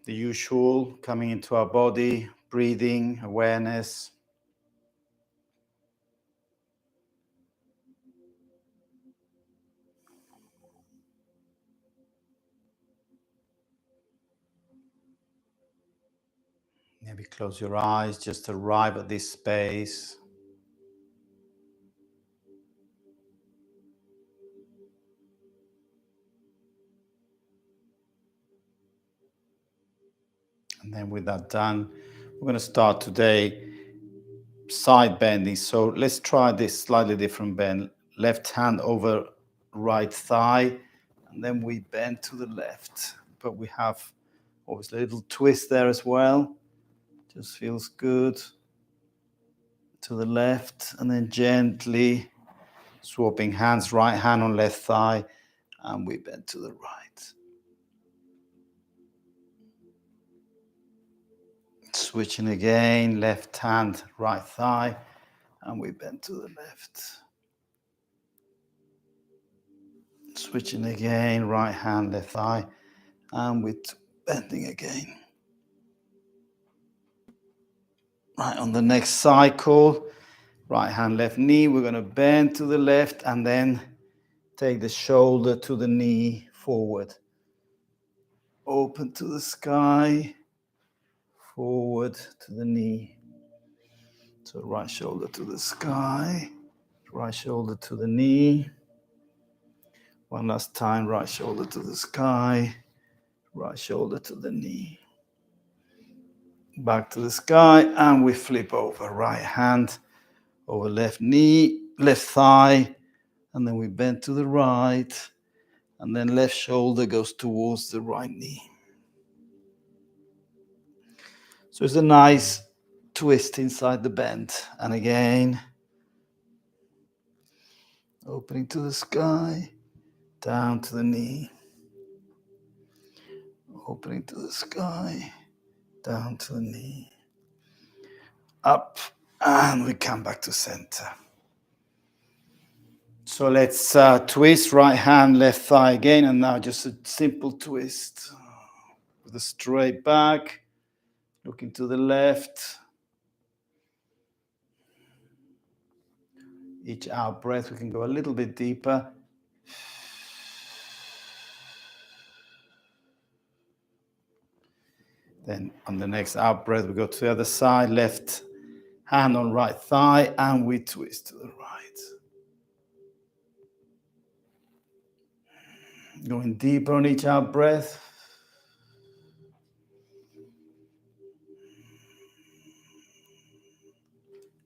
the usual, coming into our body, breathing, awareness. Maybe close your eyes, just arrive at this space. And then with that done, we're going to start today side bending. So let's try this slightly different bend. Left hand over right thigh, and then we bend to the left. But we have obviously a little twist there as well. Just feels good. To the left, and then gently swapping hands, right hand on left thigh, and we bend to the right. Switching again, left hand, right thigh, and we bend to the left. Switching again, right hand, left thigh, and we're bending again. Right, on the next cycle, right hand, left knee, we're going to bend to the left and then take the shoulder to the knee forward. Open to the sky, forward to the knee. So right shoulder to the sky, right shoulder to the knee. One last time, right shoulder to the sky, right shoulder to the knee. Back to the sky, and we flip over. Right hand over left knee, left thigh, and then we bend to the right, and then left shoulder goes towards the right knee. So it's a nice twist inside the bend. And again, opening to the sky, down to the knee. Opening to the sky, down to the knee. Up, and we come back to center. So let's twist right hand, left thigh again, and now just a simple twist with a straight back, looking to the left. Each out breath, we can go a little bit deeper. Then on the next out breath, we go to the other side, left hand on right thigh, and we twist to the right. Going deeper on each out breath.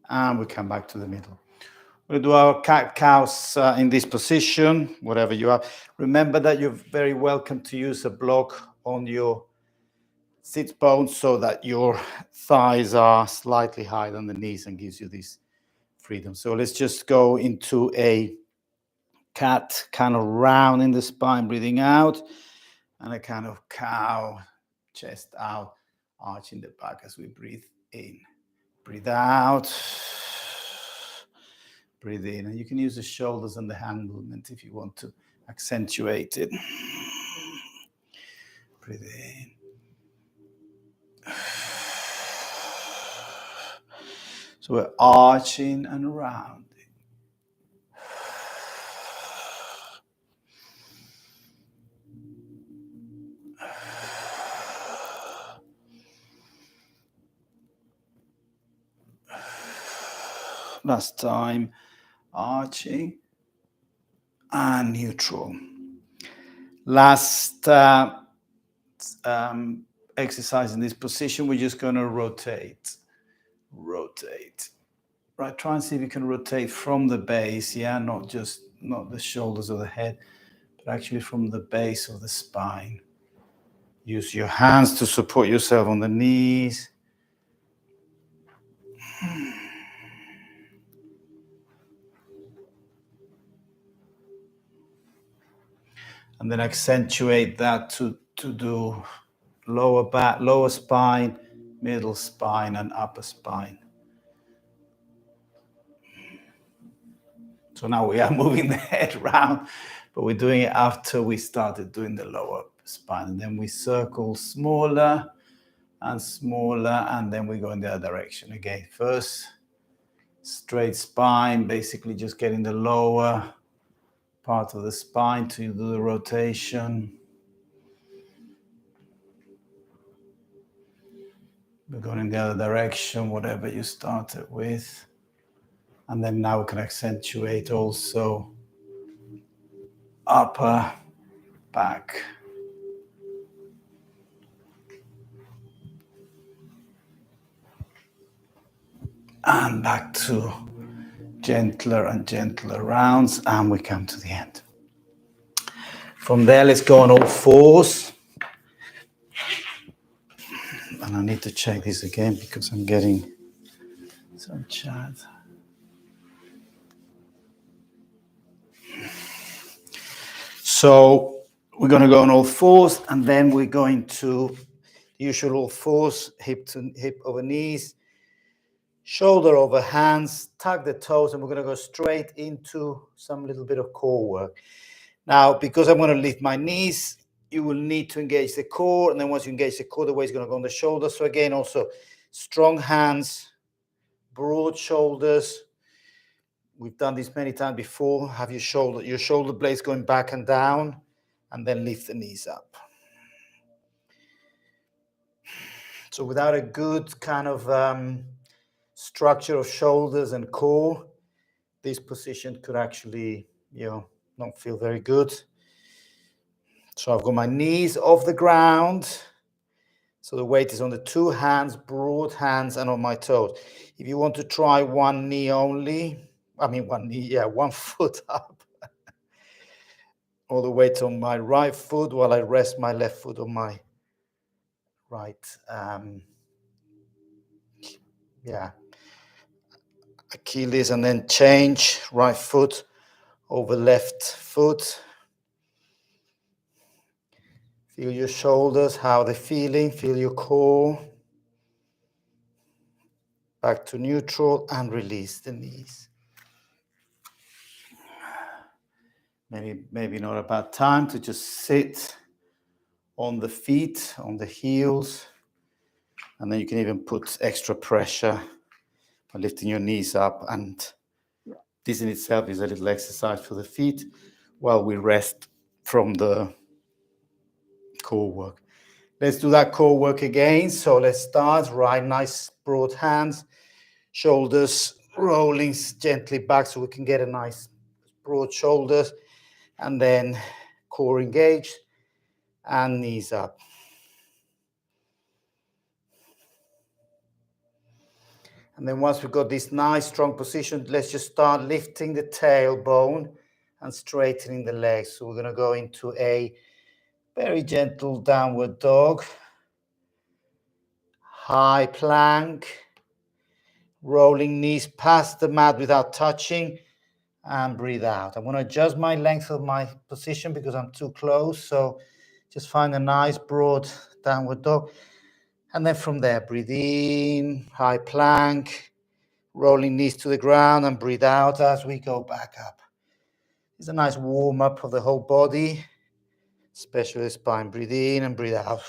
And we come back to the middle. We'll do our cat-cows in this position, whatever you are. Remember that you're very welcome to use a block on your sit bones so that your thighs are slightly higher than the knees and gives you this freedom. So let's just go into a cat, kind of round in the spine, breathing out, and a kind of cow, chest out, arch in the back as we breathe in. Breathe out, breathe in. And you can use the shoulders and the hand movement if you want to accentuate it. Breathe in. So we're arching and rounding. Last time, arching and neutral. Last exercise in this position, we're just going to rotate. Right, try and see if you can rotate from the base, not the shoulders or the head, but actually from the base of the spine. Use your hands to support yourself on the knees. And then accentuate that to do lower back, lower spine, middle spine, and upper spine. So now we are moving the head round but we're doing it after we started doing the lower spine. And then we circle smaller and smaller, and then we go in the other direction. Again, first straight spine, basically just getting the lower part of the spine to do the rotation. We're going in the other direction, whatever you started with. And then now we can accentuate also upper back. And back to gentler and gentler rounds, and we come to the end. From there, let's go on all fours. And I need to check this again because I'm getting some chat. So we're going to go on all fours, and then we're going to usual all fours, hip to hip over knees, shoulder over hands, tuck the toes, and we're going to go straight into some little bit of core work. Now, because I'm going to lift my knees, you will need to engage the core, and then once you engage the core, the weight is going to go on the shoulders. So again, also strong hands, broad shoulders. We've done this many times before. Have your shoulder blades going back and down, and then lift the knees up. So without a good kind of structure of shoulders and core, this position could actually, not feel very good. So I've got my knees off the ground. So the weight is on the two hands, broad hands, and on my toes. If you want to try one knee only, one foot up. All the weight on my right foot while I rest my left foot on my right, Achilles, and then change right foot over left foot. Feel your shoulders, how they're feeling. Feel your core. Back to neutral and release the knees. Maybe not a bad time to just sit on the feet, on the heels. And then you can even put extra pressure by lifting your knees up. And this in itself is a little exercise for the feet while we rest from the core work. Let's do that core work again. So let's start. Right, nice broad hands, shoulders rolling gently back so we can get a nice broad shoulders, and then core engaged and knees up. And then once we've got this nice strong position, let's just start lifting the tailbone and straightening the legs. So we're going to go into a very gentle downward dog, high plank, rolling knees past the mat without touching, and breathe out. I'm going to adjust my length of my position because I'm too close. So just find a nice broad downward dog. And then from there, breathe in, high plank, rolling knees to the ground, and breathe out as we go back up. It's a nice warm up of the whole body, especially the spine. Breathe in and breathe out.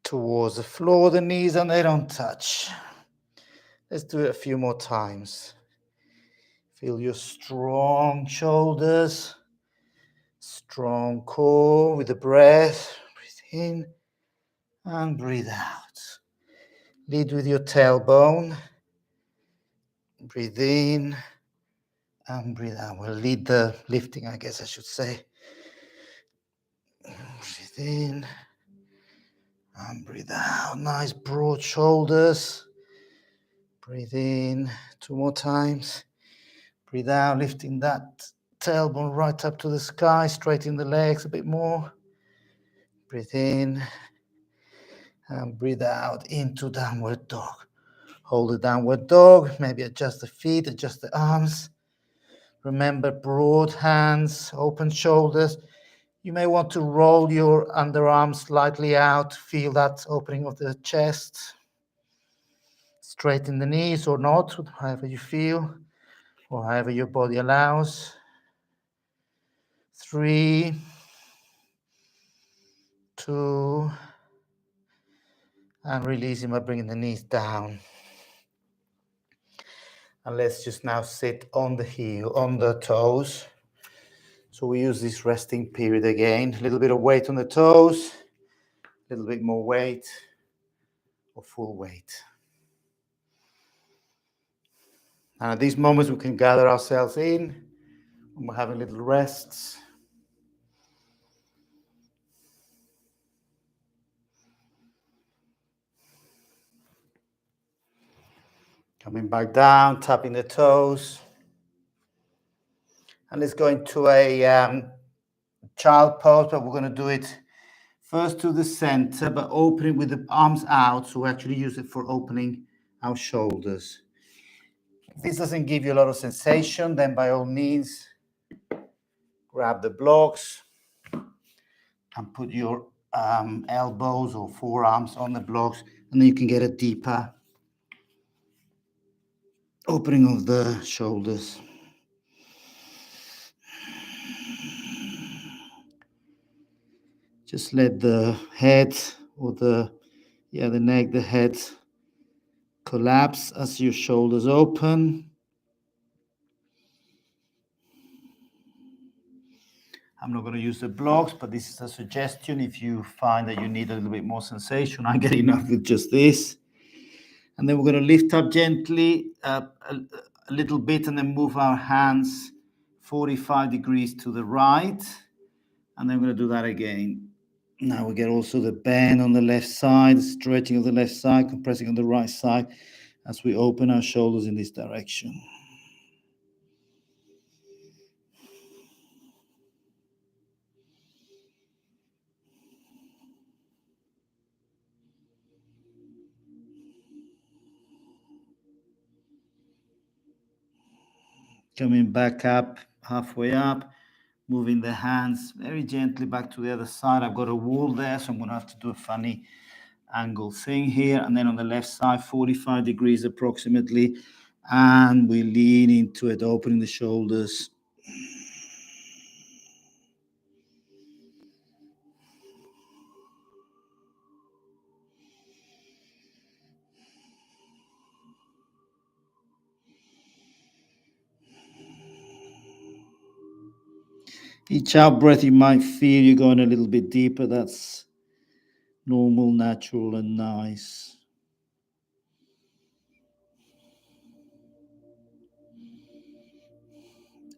Towards the floor, the knees, and they don't touch. Let's do it a few more times. Feel your strong shoulders, strong core with the breath. Breathe in and breathe out. Lead with your tailbone. Breathe in and breathe out. We'll lead the lifting, I guess I should say. Breathe in and breathe out. Nice broad shoulders. Breathe in 2 more times. Breathe out, lifting that tailbone right up to the sky. Straighten the legs a bit more. Breathe in and breathe out into downward dog. Hold the downward dog. Maybe adjust the feet, adjust the arms. Remember, broad hands, open shoulders. You may want to roll your underarms slightly out. Feel that opening of the chest. Straighten the knees or not, however you feel. or however your body allows. 3, 2, and releasing by bringing the knees down. And let's just now sit on the toes. So we use this resting period again. A little bit of weight on the toes, a little bit more weight, or full weight. And at these moments, we can gather ourselves in when we're having little rests. Coming back down, tapping the toes. And let's go into a child pose, but we're going to do it first to the center, but opening with the arms out. So we actually use it for opening our shoulders. If this doesn't give you a lot of sensation, then by all means, grab the blocks and put your elbows or forearms on the blocks, and then you can get a deeper opening of the shoulders. Just let the head or the neck, the head collapse as your shoulders open. I'm not going to use the blocks, but this is a suggestion. If you find that you need a little bit more sensation, I get enough with just this. And then we're going to lift up gently a little bit and then move our hands 45 degrees to the right. And then we're going to do that again. Now we get also the bend on the left side, stretching of the left side, compressing on the right side as we open our shoulders in this direction. Coming back up, halfway up, moving the hands very gently back to the other side. I've got a wall there, so I'm going to have to do a funny angle thing here. And then on the left side, 45 degrees approximately. And we lean into it, opening the shoulders. Each out breath, you might feel you're going a little bit deeper. That's normal, natural, and nice.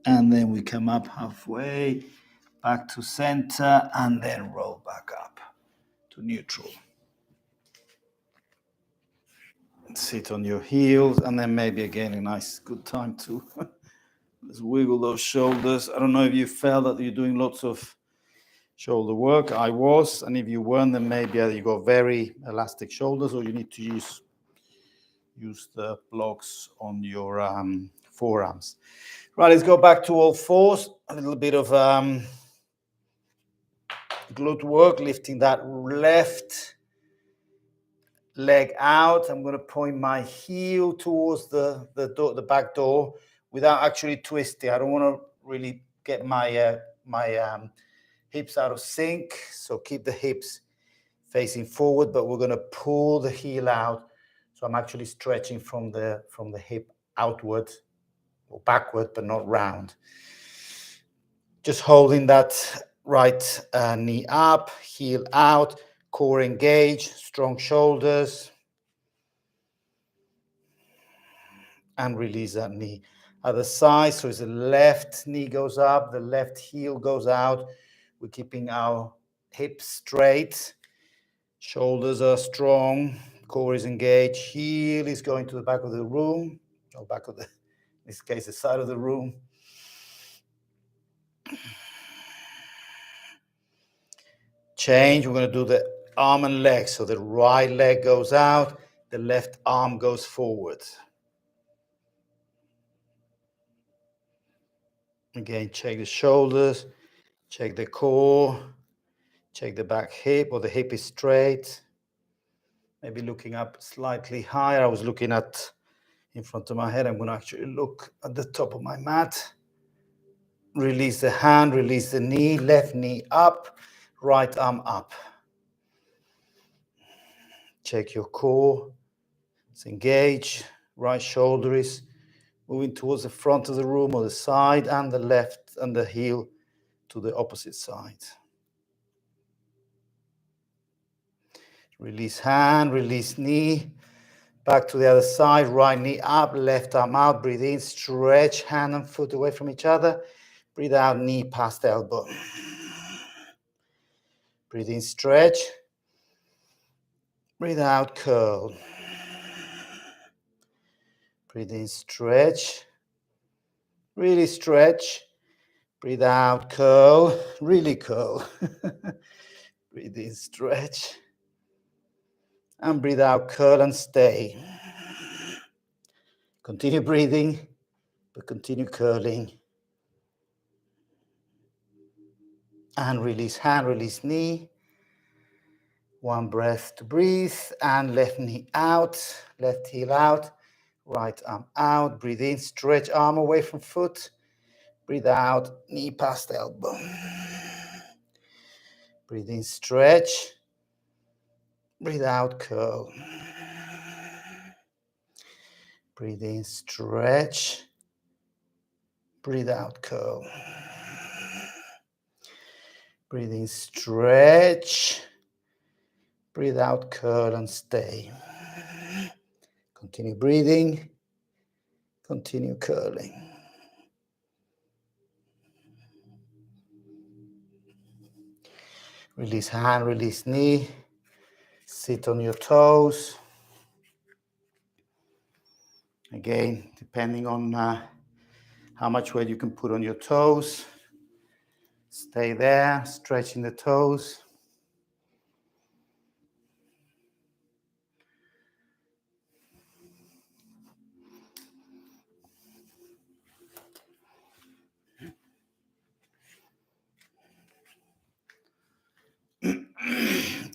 And then we come up halfway, back to center, and then roll back up to neutral. Sit on your heels, and then maybe again a nice, good time to just wiggle those shoulders. I don't know if you felt that you're doing lots of shoulder work. I was, and if you weren't, then maybe you got very elastic shoulders, or you need to use the blocks on your forearms. Right, let's go back to all fours. A little bit of glute work, lifting that left leg out. I'm going to point my heel towards the back door without actually twisting. I don't want to really get my hips out of sync. So keep the hips facing forward, but we're going to pull the heel out. So I'm actually stretching from the hip outward or backward, but not round. Just holding that right knee up, heel out, core engaged, strong shoulders. And release that knee. Other side, so as the left knee goes up, the left heel goes out. We're keeping our hips straight. Shoulders are strong. Core is engaged. Heel is going to the back of the room, or back of in this case, the side of the room. Change. We're going to do the arm and leg. So the right leg goes out, the left arm goes forward. Again, check the shoulders, check the core, check the back hip, or the hip is straight. Maybe looking up slightly higher. I was looking at in front of my head. I'm going to actually look at the top of my mat. Release the hand, release the knee, left knee up, right arm up. Check your core. It's engaged. Right shoulder is moving towards the front of the room or the side, and the left and the heel to the opposite side. Release hand, release knee. Back to the other side, right knee up, left arm out. Breathe in, stretch hand and foot away from each other. Breathe out, knee past elbow. Breathe in, stretch. Breathe out, curl. Breathe in, stretch. Really stretch. Breathe out, curl. Really curl. Breathe in, stretch. And breathe out, curl and stay. Continue breathing, but continue curling. And release hand, release knee. One breath to breathe. And left knee out, left heel out, right arm out. Breathe in, stretch arm away from foot. Breathe out, knee past elbow. Breathe in, stretch. Breathe out, curl. Breathe in, stretch. Breathe out, curl. Breathe in, stretch. Breathe out, curl and stay. Continue breathing. Continue curling. Release hand, release knee. Sit on your toes. Again, depending on how much weight you can put on your toes. Stay there, stretching the toes.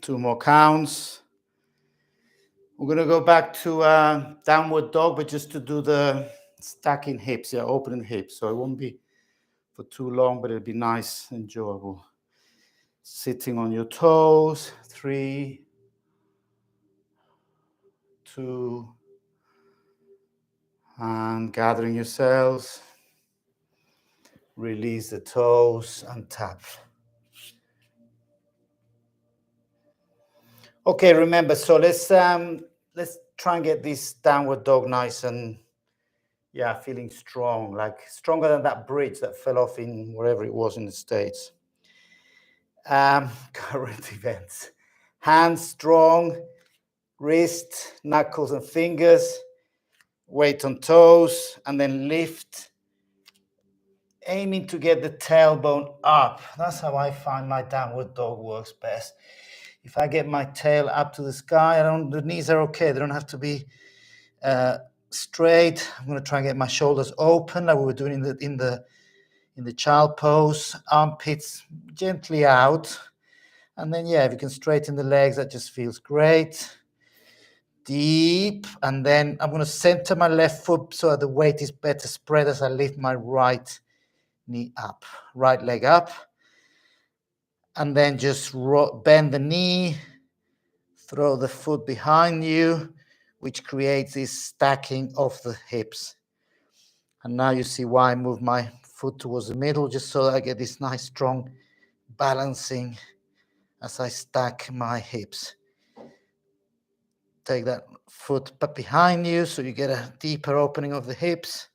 Two more counts. We're going to go back to downward dog, but just to do the stacking hips, opening hips. So it won't be for too long, but it'll be nice, enjoyable. Sitting on your toes. 3, 2, and gathering yourselves. Release the toes and tap. Okay, remember, so let's try and get this downward dog nice and feeling strong, like stronger than that bridge that fell off in wherever it was in the States. Current events. Hands strong, wrist, knuckles and fingers, weight on toes, and then lift, aiming to get the tailbone up. That's how I find my downward dog works best. If I get my tail up to the sky, the knees are okay. They don't have to be straight. I'm going to try and get my shoulders open like we were doing in the child pose. Armpits gently out. And then, if you can straighten the legs, that just feels great. Deep. And then I'm going to center my left foot so that the weight is better spread as I lift my right knee up, right leg up. And then just bend the knee, throw the foot behind you, which creates this stacking of the hips. And now you see why I move my foot towards the middle, just so that I get this nice, strong balancing as I stack my hips. Take that foot behind you so you get a deeper opening of the hips.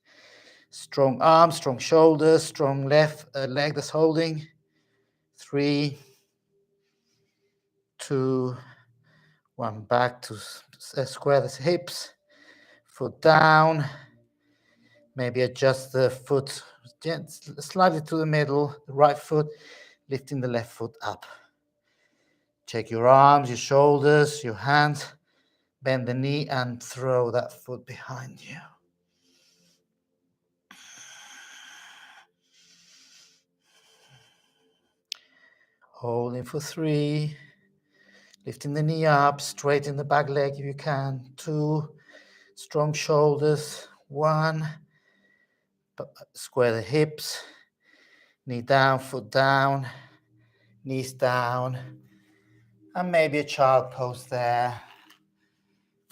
Strong arms, strong shoulders, strong left leg that's holding. 3, 2, 1. Back to square the hips. Foot down. Maybe adjust the foot slightly to the middle, the right foot, lifting the left foot up. Check your arms, your shoulders, your hands. Bend the knee and throw that foot behind you. Holding for 3. Lifting the knee up, straighten the back leg if you can. 2. Strong shoulders. 1. Square the hips. Knee down, foot down. Knees down. And maybe a child pose there.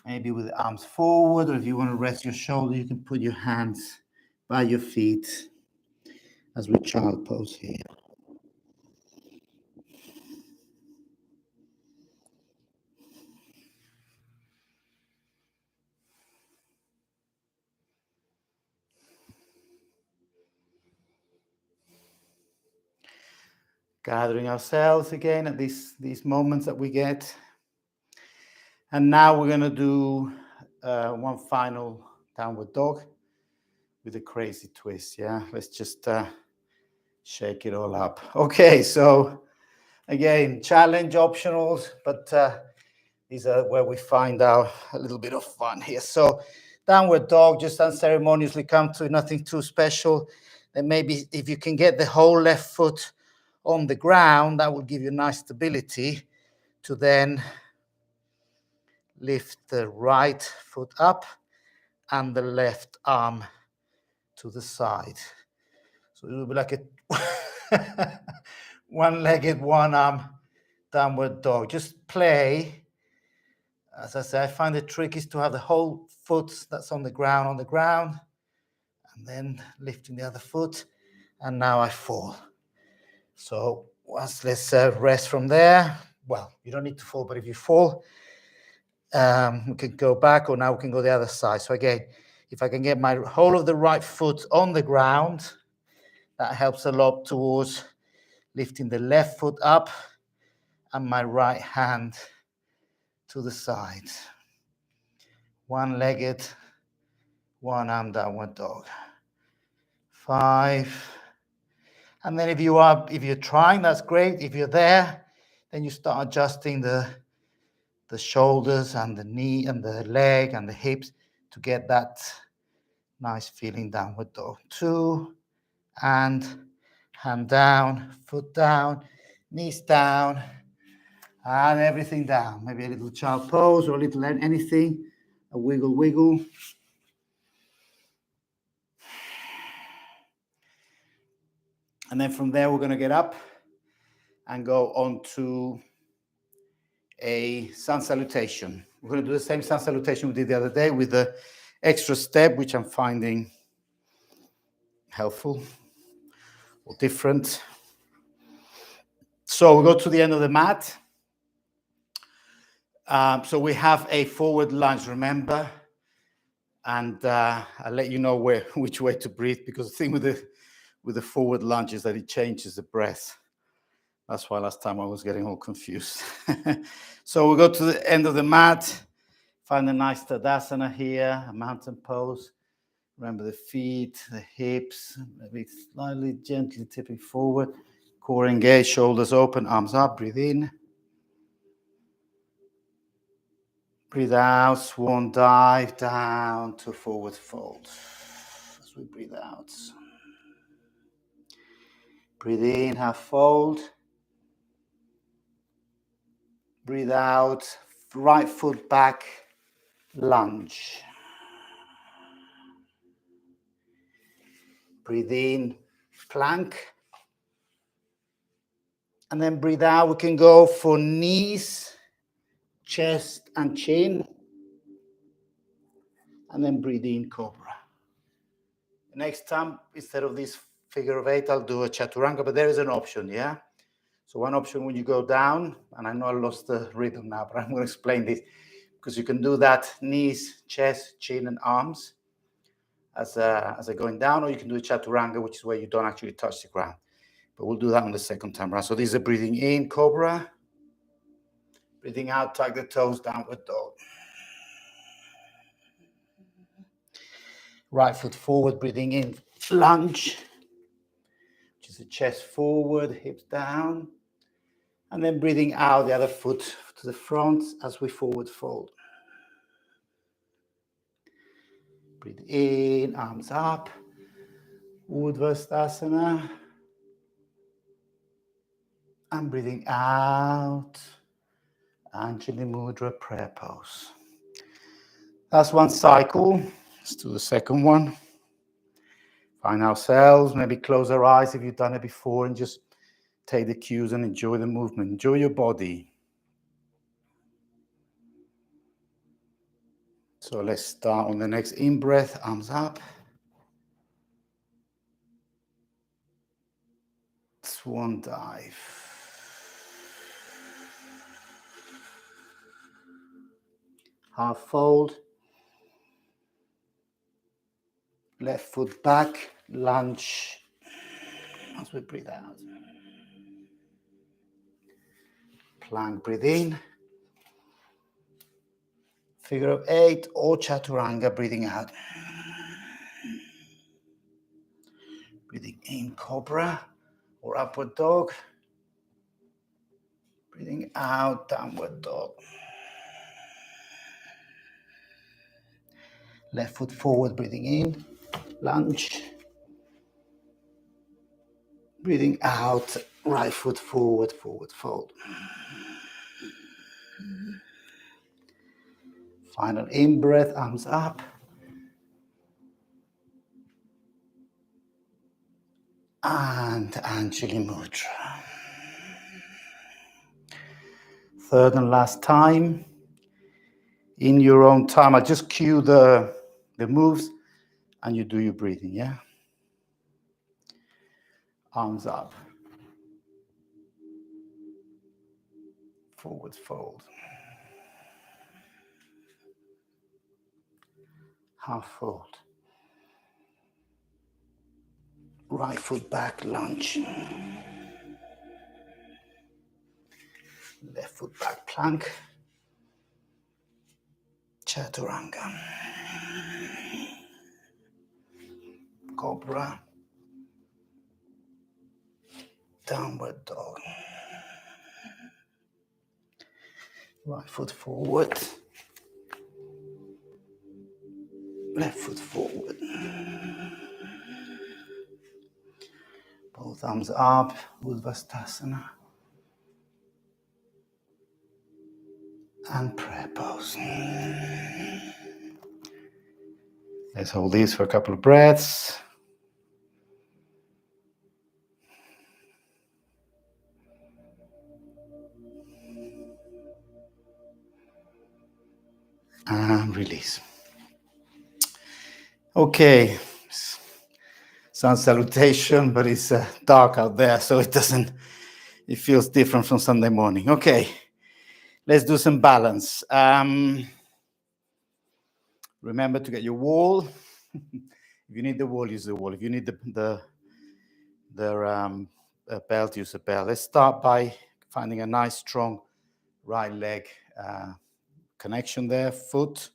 Maybe with the arms forward, or if you want to rest your shoulder, you can put your hands by your feet as we child pose here. Gathering ourselves again at these moments that we get. And now we're going to do one final downward dog with a crazy twist. Yeah, let's just shake it all up. Okay, so again, challenge optionals, but these are where we find out a little bit of fun here. So downward dog, just unceremoniously come to nothing too special. Then maybe if you can get the whole left foot on the ground, that will give you nice stability to then lift the right foot up and the left arm to the side. So it will be like a one-legged, one-arm downward dog. Just play. As I say, I find the trick is to have the whole foot that's on the ground, and then lifting the other foot, and now I fall. So let's rest from there. Well, you don't need to fall, but if you fall, we can go back, or now we can go the other side. So again, if I can get my whole of the right foot on the ground, that helps a lot towards lifting the left foot up and my right hand to the side. One-legged, one-arm downward dog. 5. And then if you're trying, that's great. If you're there, then you start adjusting the shoulders and the knee and the leg and the hips to get that nice feeling downward dog. 2, and hand down, foot down, knees down, and everything down. Maybe a little child pose or a little anything, a wiggle. And then from there, we're going to get up and go on to a sun salutation. We're going to do the same sun salutation we did the other day with the extra step, which I'm finding helpful or different. So we go to the end of the mat. So we have a forward lunge, remember? And I'll let you know which way to breathe, because the thing with the forward lunge is that it changes the breath. That's why last time I was getting all confused. So we go to the end of the mat, find a nice Tadasana here, a mountain pose. Remember the feet, the hips, maybe slightly gently tipping forward. Core engaged, shoulders open, arms up, breathe in. Breathe out, swan dive down to forward fold. As we breathe out. Breathe in, half fold. Breathe out, right foot back, lunge. Breathe in, plank. And then breathe out, we can go for knees, chest and chin. And then breathe in, cobra. Next time, instead of this figure of 8, I'll do a chaturanga, but there is an option, yeah? So one option when you go down, and I know I lost the rhythm now, but I'm going to explain this, because you can do that knees, chest, chin, and arms as a going down, or you can do a chaturanga, which is where you don't actually touch the ground. But we'll do that on the second time around. So this is a breathing in, cobra. Breathing out, tuck the toes, downward dog. Right foot forward, breathing in, lunge, which is the chest forward, hips down. And then breathing out, the other foot to the front as we forward fold. Breathe in, arms up, Urdhva and breathing out, Anjali Mudra prayer pose. That's one cycle. Let's do the second one. Find ourselves, maybe close our eyes if you've done it before, and just take the cues and enjoy the movement. Enjoy your body. So let's start on the next in-breath, arms up. Swan dive. Half fold. Left foot back, lunge as we breathe out. Plank, breathe in. Figure of 8 or chaturanga, breathing out. Breathing in, cobra or upward dog. Breathing out, downward dog. Left foot forward, breathing in, lunge. Breathing out, right foot forward, forward fold. Final in-breath, arms up. And Anjali Mudra. Third and last time. In your own time, I just cue the moves and you do your breathing, yeah? Arms up. Forward fold. Half fold. Right foot back, lunge. Left foot back, plank. Chaturanga. Cobra. Downward dog. Right foot forward. Left foot forward. Both arms up, Uddhvastasana. And prayer pose. Let's hold these for a couple of breaths. And release. Okay. Sun salutation, but it's dark out there, so it feels different from Sunday morning. Okay. Let's do some balance. Remember to get your wall. If you need the wall, use the wall. If you need the belt, use the belt. Let's start by finding a nice, strong right leg connection there. Foot,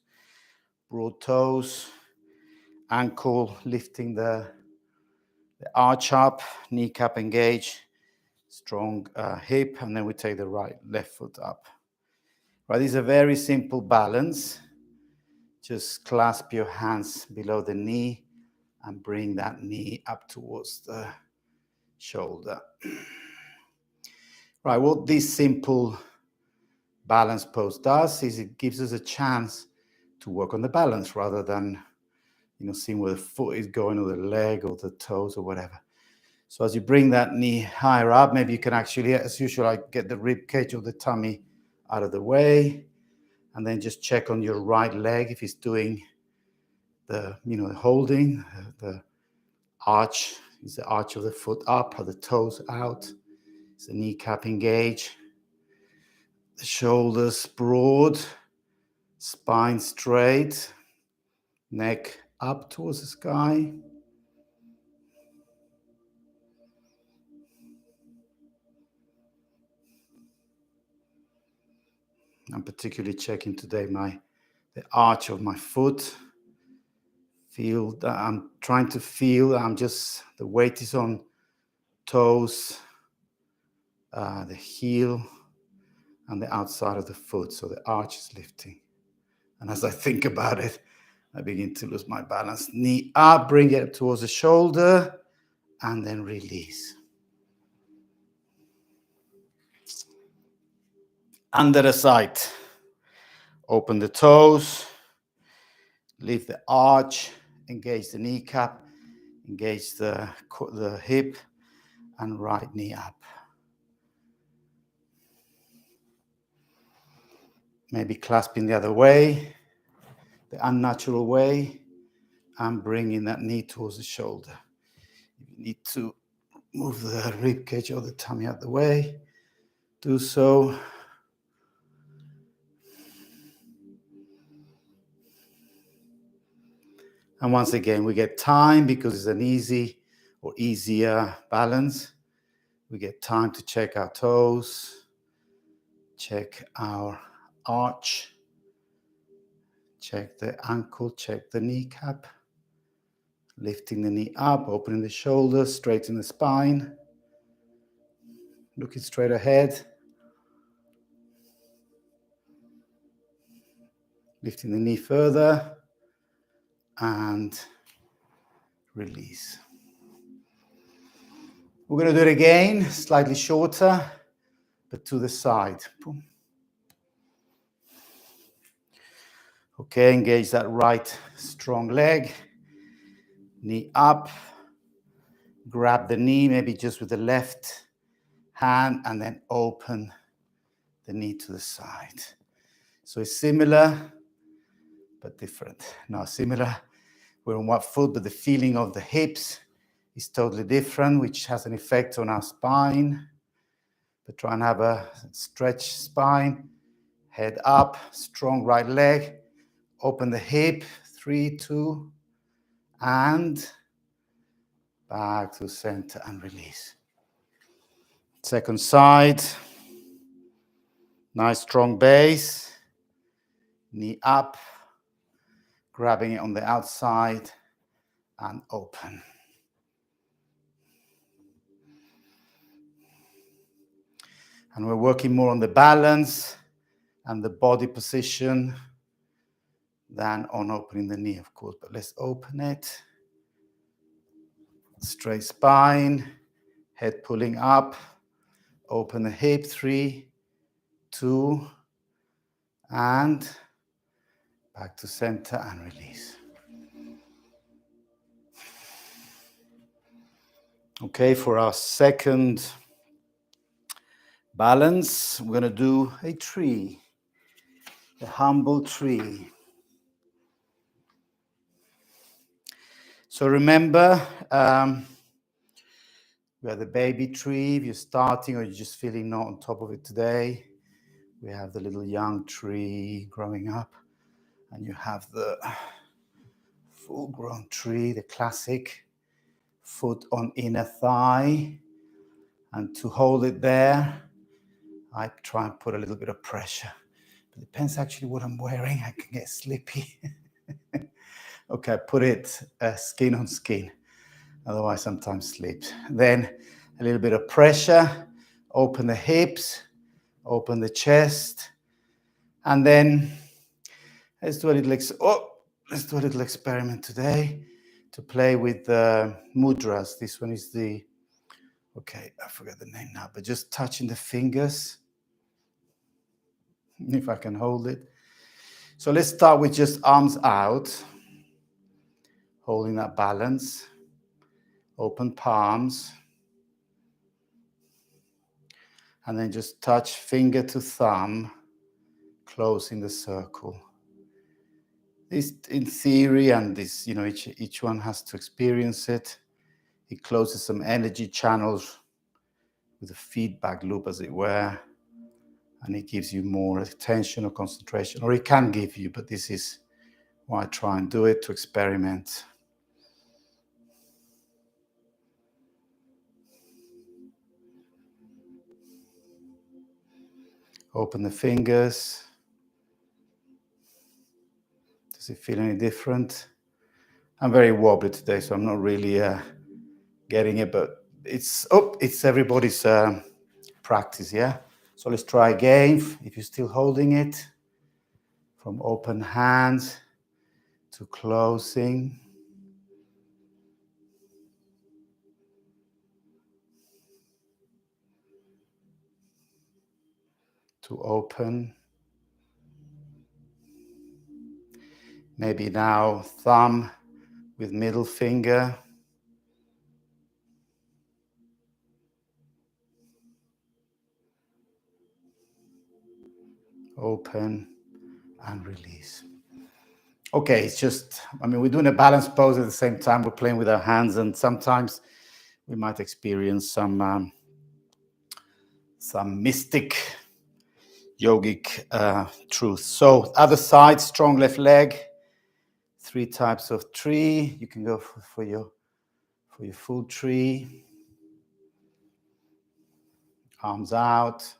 broad toes, ankle, lifting the arch up, kneecap engage, strong hip, and then we take the left foot up. Right, this is a very simple balance. Just clasp your hands below the knee and bring that knee up towards the shoulder. Right, what this simple balance pose does is it gives us a chance to work on the balance rather than, seeing where the foot is going or the leg or the toes or whatever. So as you bring that knee higher up, maybe you can actually, as usual, get the rib cage or the tummy out of the way, and then just check on your right leg if it's doing the holding, the arch. Is the arch of the foot up? Are the toes out? Is the kneecap engaged? The shoulders broad, spine straight, neck up towards the sky. I'm particularly checking today the arch of my foot. Feel that I'm trying to feel. The weight is on toes, the heel, and the outside of the foot. So the arch is lifting. And as I think about it, I begin to lose my balance. Knee up, bring it towards the shoulder, and then release. Under the side. Open the toes. Leave the arch, engage the kneecap, engage the hip, and right knee up. Maybe clasping the other way, the unnatural way, and bringing that knee towards the shoulder. If you need to move the rib cage or the tummy out the way, do so. And once again, we get time because it's an easy or easier balance. We get time to check our toes, check our arch, check the ankle, check the kneecap, lifting the knee up, opening the shoulders, straightening the spine, looking straight ahead, lifting the knee further, and release. We're going to do it again, slightly shorter, but to the side. Okay, engage that right strong leg, knee up, grab the knee, maybe just with the left hand, and then open the knee to the side. So it's similar, but different. No, similar, we're on one foot, but the feeling of the hips is totally different, which has an effect on our spine. But try and have a stretched spine, head up, strong right leg, open the hip, 3, 2, and back to center and release. Second side, nice strong base, knee up, grabbing it on the outside and open. And we're working more on the balance and the body position than on opening the knee, of course. But let's open it. Straight spine, head pulling up, open the hip, 3, 2, and back to center and release. Okay, for our second balance, we're going to do a tree, a humble tree. So remember, we have the baby tree. If you're starting or you're just feeling not on top of it today, we have the little young tree growing up, and you have the full-grown tree, the classic foot on inner thigh. And to hold it there, I try and put a little bit of pressure. It depends actually what I'm wearing. I can get slippy. Okay, put it skin on skin. Otherwise, sometimes slips. Then a little bit of pressure. Open the hips. Open the chest. And then let's do a little experiment today to play with mudras. This one is the, okay, I forget the name now, but just touching the fingers. If I can hold it. So let's start with just arms out, holding that balance, open palms, and then just touch finger to thumb, closing the circle. This, in theory, and this, each one has to experience it. It closes some energy channels with a feedback loop, as it were, and it gives you more attention or concentration, or it can give you, but this is why I try and do it, to experiment. Open the fingers. Does it feel any different? I'm very wobbly today, so I'm not really getting it, but it's everybody's practice, yeah? So let's try again. If you're still holding it, from open hands to closing. To open. Maybe now thumb with middle finger. Open and release. Okay, it's just, we're doing a balanced pose at the same time. We're playing with our hands, and sometimes we might experience some mystic yogic truth. So other side, strong left leg, 3 types of tree. You can go for your full tree. Arms out.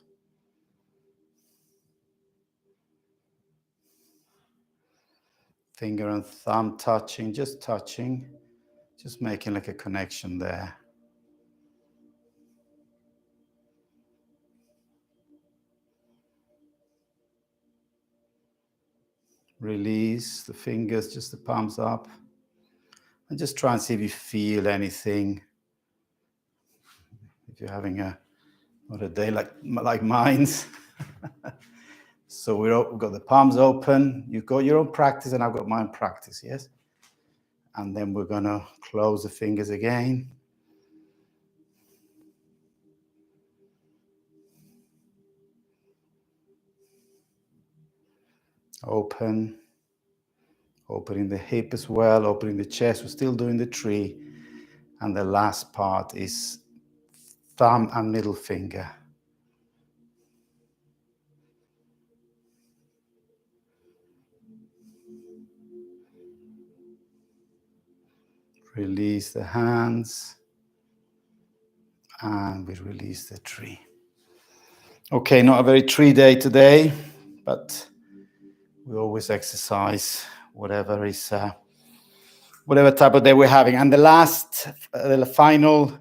Finger and thumb touching, just making like a connection there. Release the fingers, just the palms up. And just try and see if you feel anything. If you're having not a day like mine's. So we've got the palms open. You've got your own practice, and I've got my own practice, yes? And then we're going to close the fingers again. Opening the hip as well, opening the chest. We're still doing the tree. And the last part is thumb and middle finger. Release the hands. And we release the tree. Okay, not a very tree day today, but we always exercise whatever type of day we're having. And the final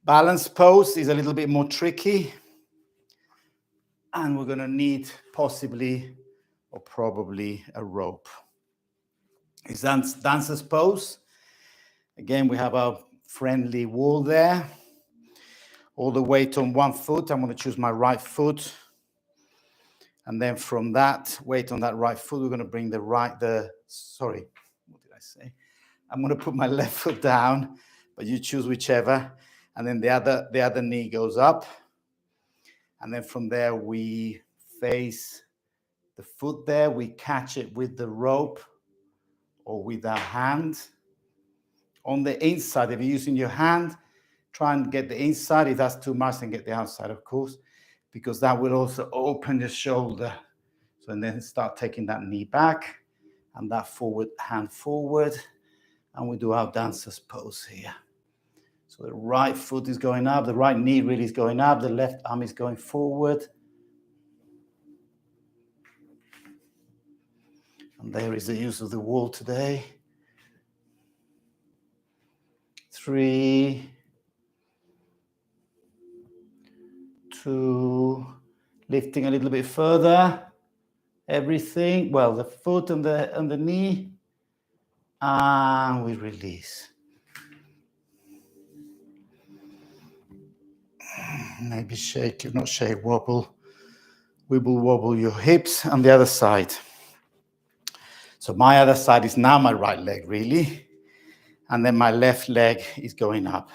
balance pose is a little bit more tricky. And we're going to need possibly or probably a rope. It's dancer's pose. Again, we have our friendly wall there. All the weight on one foot. I'm going to choose my right foot. And then from that weight on that right foot, we're going to bring what did I say? I'm going to put my left foot down, but you choose whichever. And then the other knee goes up. And then from there, we face the foot there. We catch it with the rope or with our hand. On the inside, if you're using your hand, try and get the inside. If that's too much, then get the outside, of course, because that will also open the shoulder. So and then start taking that knee back and that hand forward. And we do our dancer's pose here. So the right foot is going up, the right knee really is going up, the left arm is going forward. And there is the use of the wall today. 3, 2, lifting a little bit further. Everything, well, the foot and the knee. And we release. Maybe wobble. Wobble your hips on the other side. So my other side is now my right leg, really. And then my left leg is going up.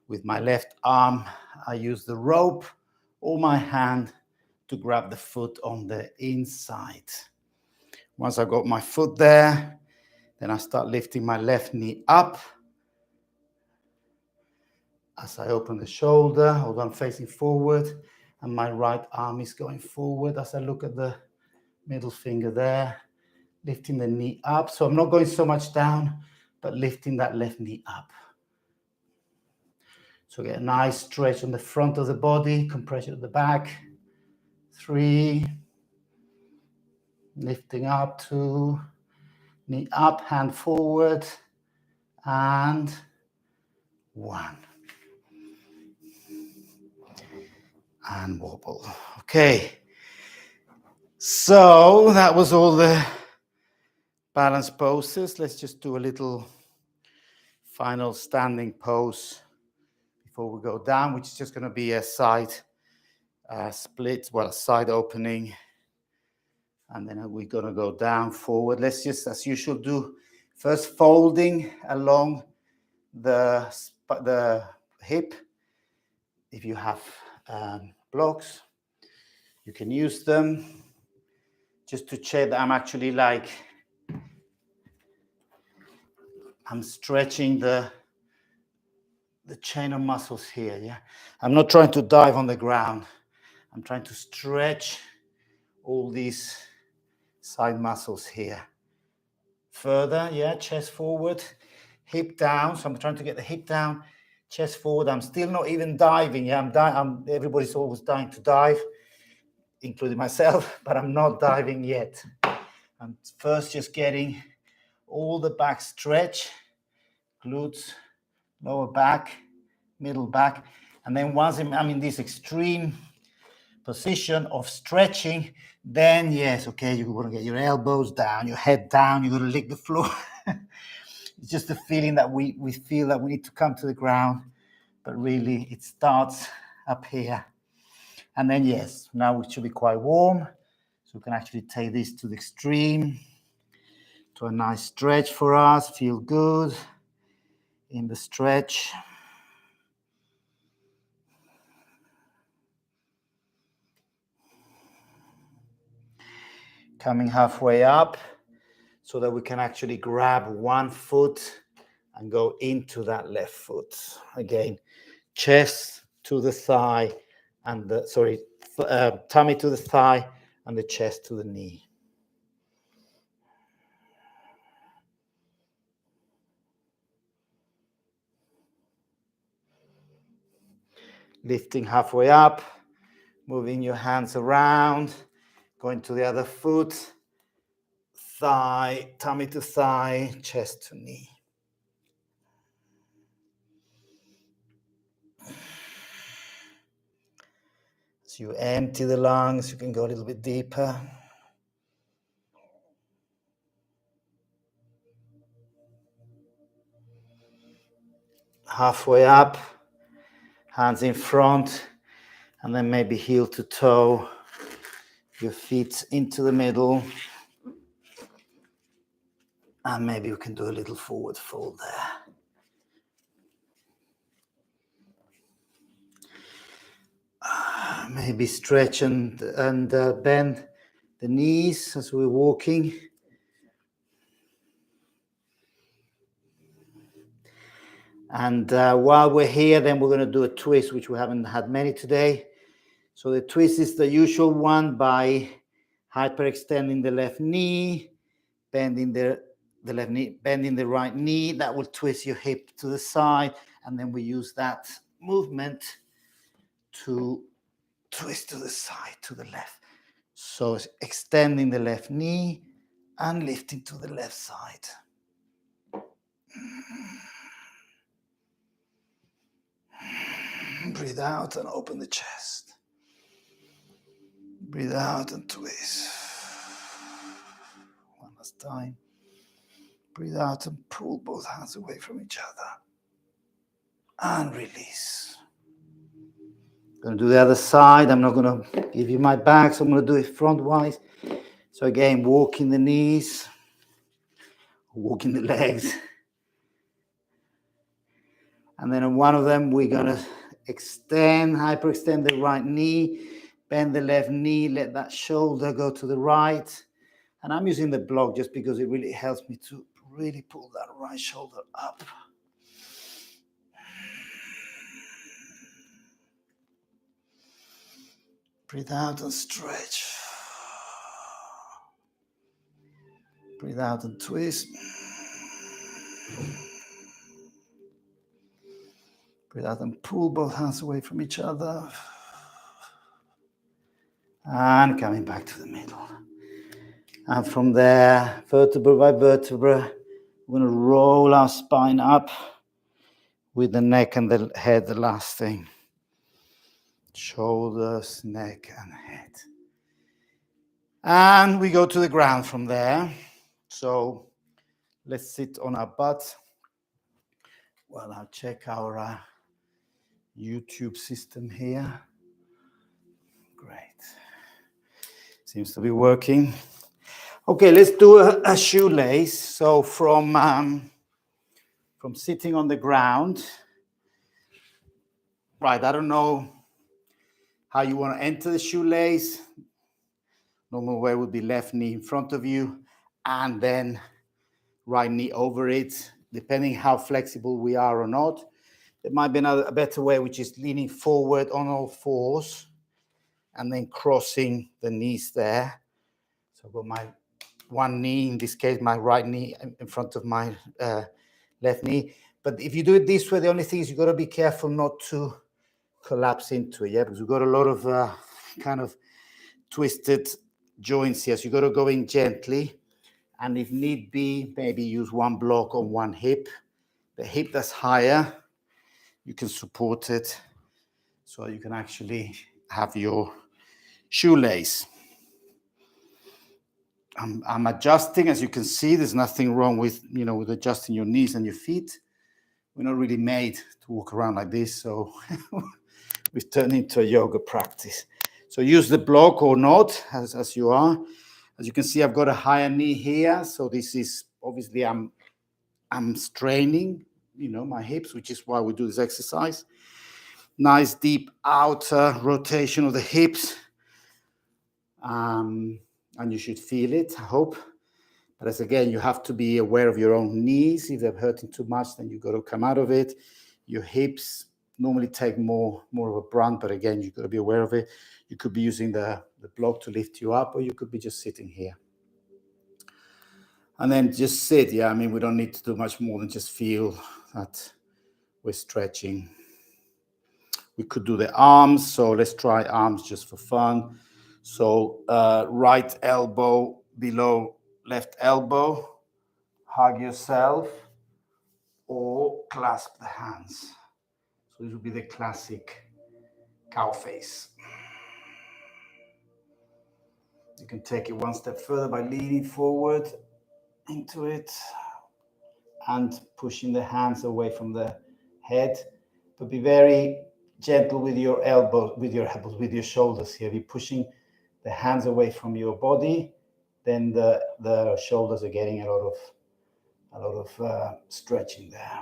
With my left arm, I use the rope or my hand to grab the foot on the inside. Once I've got my foot there, then I start lifting my left knee up. As I open the shoulder, although I'm facing forward, and my right arm is going forward as I look at the middle finger there, lifting the knee up. So I'm not going so much down, but lifting that left knee up. So get a nice stretch on the front of the body, compression at the back. 3, lifting up, 2, knee up, hand forward, and 1. And wobble. Okay. So that was all the balance poses. Let's just do a little final standing pose before we go down, which is just going to be a side split, a side opening And then we're going to go down, forward. Let's just, as usual, do first folding along the hip. If you have blocks, you can use them just to check that I'm actually like, I'm stretching the chain of muscles here, yeah? I'm not trying to dive on the ground. I'm trying to stretch all these side muscles here. Further, yeah, chest forward, hip down. So I'm trying to get the hip down, chest forward. I'm still not even diving, yeah? Everybody's always dying to dive, including myself, but I'm not diving yet. I'm first just getting all the back stretch, glutes, lower back, middle back. And then once I'm in this extreme position of stretching, then yes, okay, you want to get your elbows down, your head down, you're going to lick the floor. It's just the feeling that we feel that we need to come to the ground, but really it starts up here. And then yes, now it should be quite warm. So we can actually take this to the extreme, to a nice stretch for us, feel good in the stretch. Coming halfway up so that we can actually grab one foot and go into that left foot. Again, chest to the thigh and tummy to the thigh and the chest to the knee. Lifting halfway up, moving your hands around, going to the other foot, thigh, tummy to thigh, chest to knee. As you empty the lungs, you can go a little bit deeper. Halfway up, hands in front, and then maybe heel to toe, your feet into the middle. And maybe you can do a little forward fold there. Maybe stretch and bend the knees as we're walking. And while we're here, then we're going to do a twist, which we haven't had many today. So the twist is the usual one by hyperextending the left knee, bending the left knee, bending the right knee. That will twist your hip to the side. And then we use that movement to twist to the side, to the left. So it's extending the left knee and lifting to the left side. Breathe out and open the chest. Breathe out and twist. One last time. Breathe out and pull both hands away from each other. And release. I'm going to do the other side. I'm not going to give you my back, so I'm going to do it frontwise. So again, walking the knees, walking the legs. And then on one of them, we're going to hyperextend the right knee, bend the left knee, let that shoulder go to the right. And I'm using the block just because it really helps me to really pull that right shoulder up. Breathe out and stretch. Breathe out and twist. Breathe out and pull both hands away from each other. And coming back to the middle. And from there, vertebra by vertebra, we're going to roll our spine up with the neck and the head, the last thing. Shoulders, neck, and head. And we go to the ground from there. So let's sit on our butt. Well, I'll check our YouTube system here. Great. Seems to be working. Okay, let's do a shoelace. So from sitting on the ground, right, I don't know how you want to enter the shoelace. Normal way would be left knee in front of you and then right knee over it, depending how flexible we are or not. There might be a better way, which is leaning forward on all fours and then crossing the knees there. So I've got my one knee, in this case, my right knee in front of my left knee. But if you do it this way, the only thing is you've got to be careful not to collapse into it, yeah, because we've got a lot of kind of twisted joints here. So you've got to go in gently. And if need be, maybe use one block on one hip. The hip that's higher, you can support it so you can actually have your shoelace. I'm adjusting, as you can see. There's nothing wrong with, with adjusting your knees and your feet. We're not really made to walk around like this, so we've turned into a yoga practice. So use the block or not, as you are. As you can see, I've got a higher knee here, so this is obviously I'm straining, my hips, which is why we do this exercise. Nice deep outer rotation of the hips. And you should feel it, I hope. But as again, you have to be aware of your own knees. If they're hurting too much, then you've got to come out of it. Your hips normally take more of a brunt, but again, you've got to be aware of it. You could be using the block to lift you up, or you could be just sitting here. And then just sit. Yeah, I mean, we don't need to do much more than just feel that we're stretching. We could do the arms. So let's try arms just for fun. So right elbow below left elbow, hug yourself, or clasp the hands. So this would be the classic cow face. You can take it one step further by leaning forward into it and pushing the hands away from the head, but be very gentle with your elbows, with your shoulders here. If you're pushing the hands away from your body, then the shoulders are getting a lot of stretching there.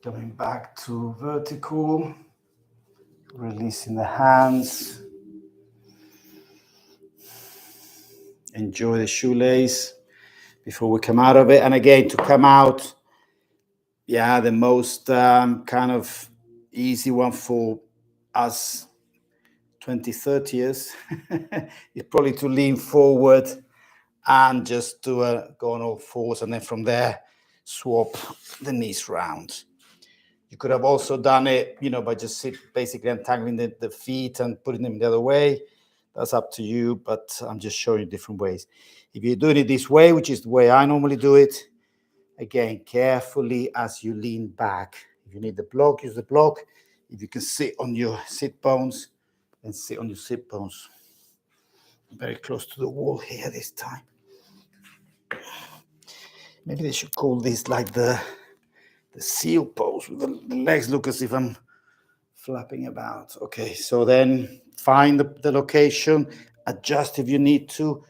Coming back to vertical, releasing the hands. Enjoy the shoelace before we come out of it. And again, to come out, the most kind of easy one for us 20-30ers is probably to lean forward and just go on all fours, and then from there swap the knees round. You could have also done it, by just basically untangling the feet and putting them the other way. That's up to you, but I'm just showing you different ways. If you're doing it this way, which is the way I normally do it, again, carefully as you lean back. If you need the block, use the block. If you can sit on your sit bones, then sit on your sit bones. Very close to the wall here this time. Maybe they should call this like the seal pose. The legs look as if I'm flapping about. Okay, so then find the location, adjust if you need to.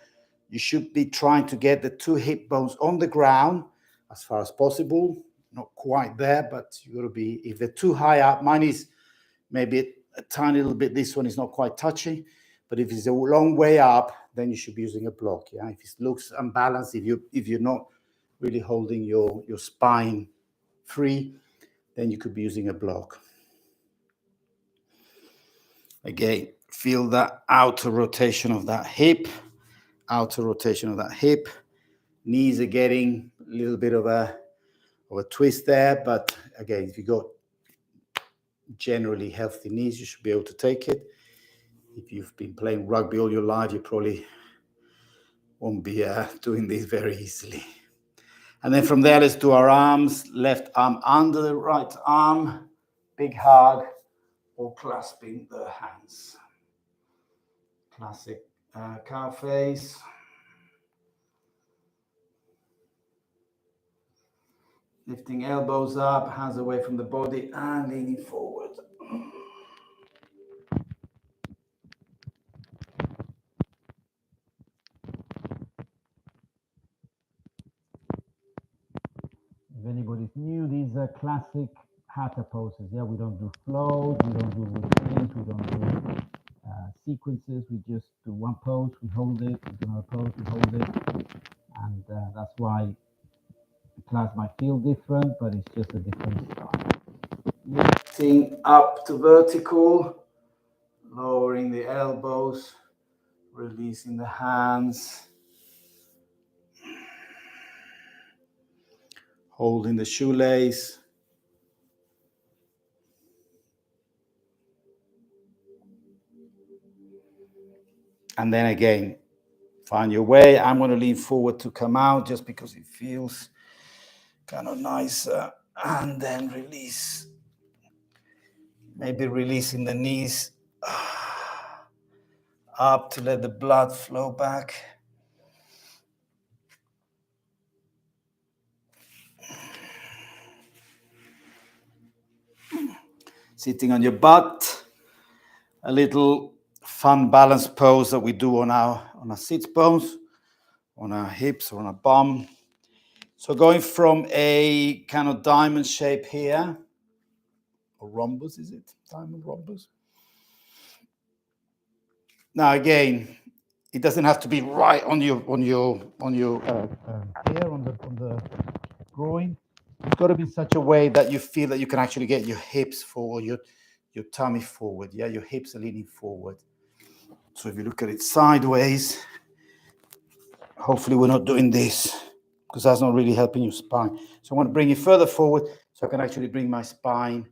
You should be trying to get the two hip bones on the ground as far as possible. Not quite there, but you got to be, if they're too high up, mine is maybe a tiny little bit, this one is not quite touching, but if it's a long way up, then you should be using a block. Yeah, if it looks unbalanced, if you're not really holding your spine free, then you could be using a block. Again, feel that outer rotation of that hip, Knees are getting a little bit of a twist there, but again, if you got generally healthy knees, you should be able to take it. If you've been playing rugby all your life, you probably won't be doing this very easily. And then from there, let's do our arms. Left arm under the right arm, big hug, or clasping the hands. Classic cow face. Lifting elbows up, hands away from the body, and leaning forward. If anybody's new, these are classic Hatha poses. Yeah, we don't do flows, we don't do routines, we don't do sequences. We just do one pose, we hold it, we do another pose, we hold it. And that's why the class might feel different, but it's just a different style. Lifting up to vertical, lowering the elbows, releasing the hands, holding the shoelace. And then again, find your way. I'm going to lean forward to come out just because it feels kind of nicer. And then release. Maybe releasing the knees up to let the blood flow back. Sitting on your butt. A little fun balance pose that we do on our sit bones, on our hips, or on our bum. So going from a kind of diamond shape here, or rhombus, is it? Diamond rhombus. Now again, it doesn't have to be right on your here on the groin. It's got to be in such a way that you feel that you can actually get your hips forward, your tummy forward. Yeah, your hips are leaning forward. So if you look at it sideways, hopefully we're not doing this because that's not really helping your spine. So I want to bring it further forward so I can actually bring my spine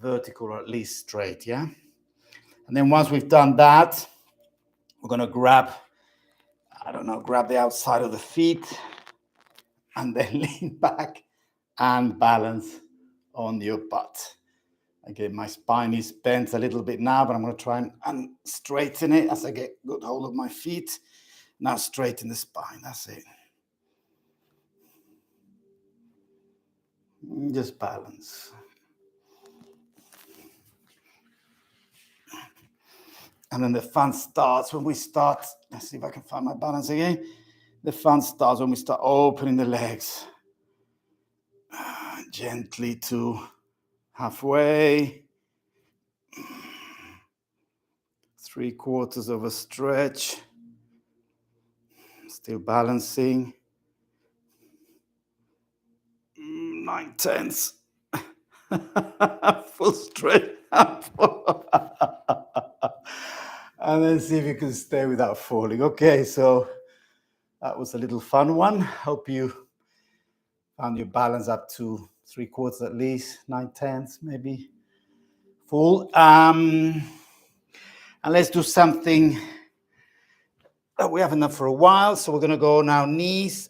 vertical or at least straight, yeah? And then once we've done that, we're going to grab the outside of the feet and then lean back and balance on your butt. Again, my spine is bent a little bit now, but I'm going to try and straighten it as I get good hold of my feet. Now straighten the spine, that's it. Just balance. And then the fun starts when we start. Let's see if I can find my balance again. The fun starts when we start opening the legs. Gently to halfway. 3/4 of a stretch. Still balancing. 9/10. Full stretch. And then see if you can stay without falling. Okay, so that was a little fun one. Hope you found your balance up to 3/4 at least, 9/10 maybe. Full. And let's do something that we haven't done for a while. So we're going to go now knees.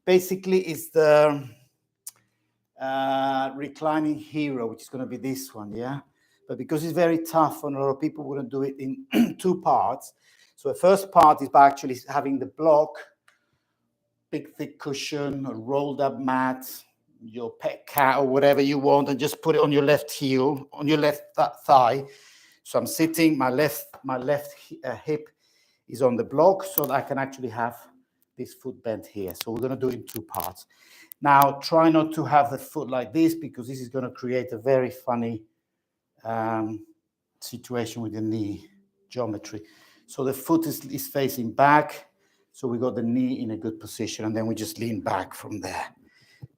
Basically, it's the reclining hero, which is going to be this one, yeah? But because it's very tough on a lot of people, we're going to do it in 2 parts. So the first part is by actually having the block, big thick cushion, a rolled up mat, your pet cat or whatever you want, and just put it on your left heel, on your left thigh. So I'm sitting, my left hip is on the block so that I can actually have this foot bent here. So we're going to do it in 2 parts. Now, try not to have the foot like this because this is going to create a very funny situation with the knee geometry. So the foot is facing back. So we got the knee in a good position, and then we just lean back from there.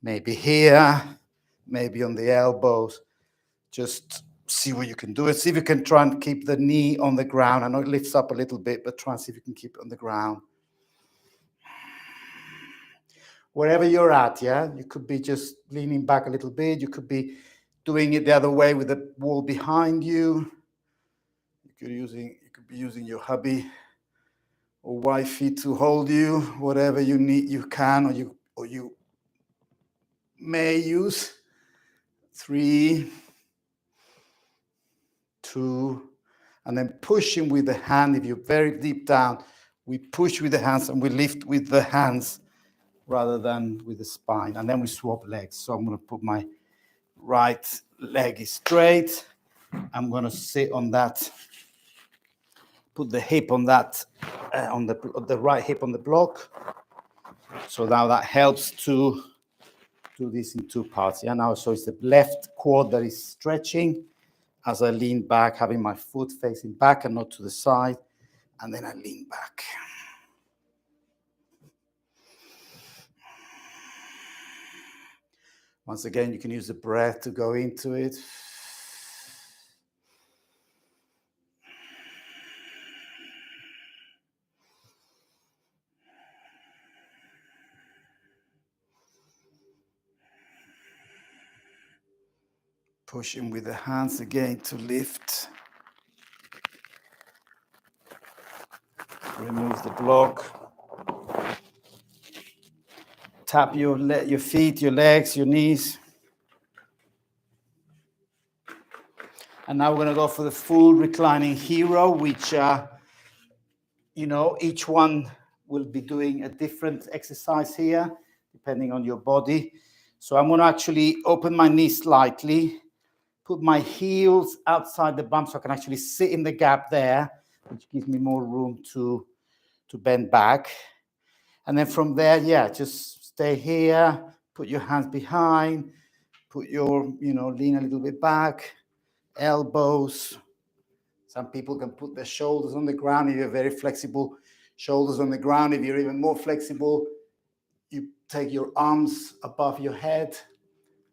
Maybe here, maybe on the elbows. Just see what you can do. And see if you can try and keep the knee on the ground. I know it lifts up a little bit, but try and see if you can keep it on the ground. Wherever you're at, yeah? You could be just leaning back a little bit. You could be doing it the other way with the wall behind you. You could be using your hubby or wifey to hold you, whatever you need, you can, or you may use. 3, 2, and then pushing with the hand. If you're very deep down, we push with the hands and we lift with the hands rather than with the spine. And then we swap legs. So I'm going to put my right leg is straight. I'm going to sit on that, put the hip on that, the right hip on the block. So now that helps to do this in two parts. Yeah, now, so it's the left quad that is stretching as I lean back, having my foot facing back and not to the side. And then I lean back. Once again, you can use the breath to go into it. Pushing with the hands again to lift. Remove the block. Tap your feet, your legs, your knees. And now we're going to go for the full reclining hero, which, each one will be doing a different exercise here, depending on your body. So I'm going to actually open my knees slightly, put my heels outside the bump so I can actually sit in the gap there, which gives me more room to bend back. And then from there, just stay here, put your hands behind, put your, lean a little bit back, elbows. Some people can put their shoulders on the ground if you're very flexible. Shoulders on the ground. If you're even more flexible, you take your arms above your head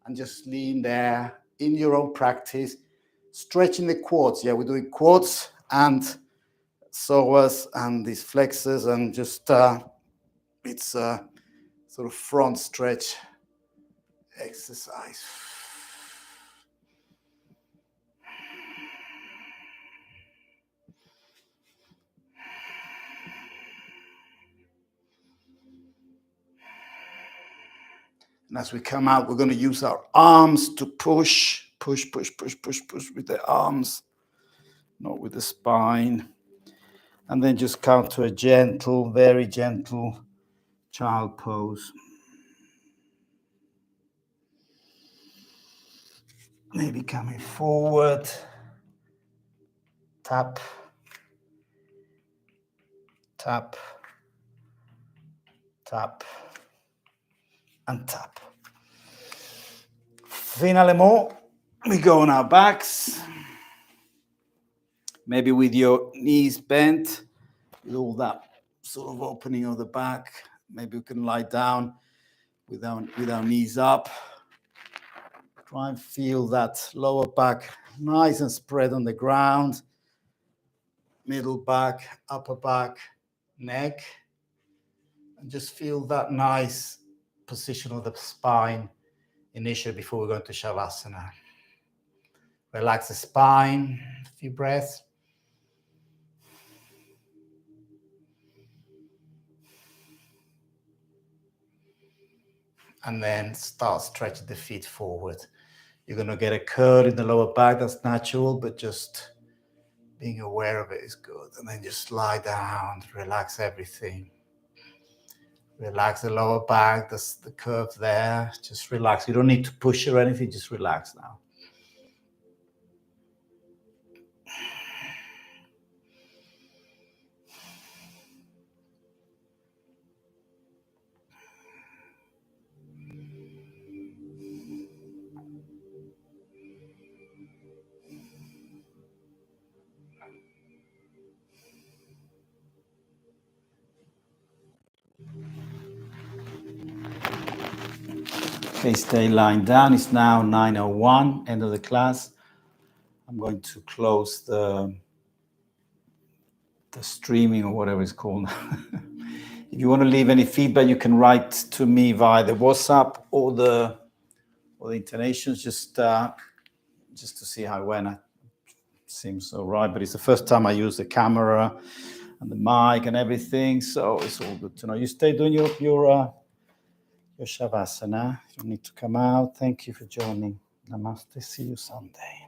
and just lean there in your own practice, stretching the quads. Yeah, we're doing quads and psoas and these flexors, and just it's a sort of front stretch exercise. And as we come out, we're going to use our arms to push with the arms, not with the spine. And then just come to a gentle, very gentle child pose. Maybe coming forward, tap, tap, tap, and tap. Finalement, we go on our backs, maybe with your knees bent, with all that sort of opening of the back. Maybe we can lie down with our knees up. Try and feel that lower back nice and spread on the ground. Middle back, upper back, neck. And just feel that nice position of the spine initially before we go into Shavasana. Relax the spine, a few breaths. And then start stretching the feet forward. You're going to get a curl in the lower back, that's natural, but just being aware of it is good. And then just lie down, relax everything. Relax the lower back, that's the curve there. Just relax. You don't need to push or anything, just relax now. Okay, stay lying down. It's now 9:01, end of the class. I'm going to close the streaming or whatever it's called. If you want to leave any feedback, you can write to me via the WhatsApp or the intonations, just to see how it went. It seems all right, but it's the first time I use the camera and the mic and everything, so it's all good to know. You stay doing your Shavasana. You need to come out. Thank you for joining. Namaste. See you Sunday.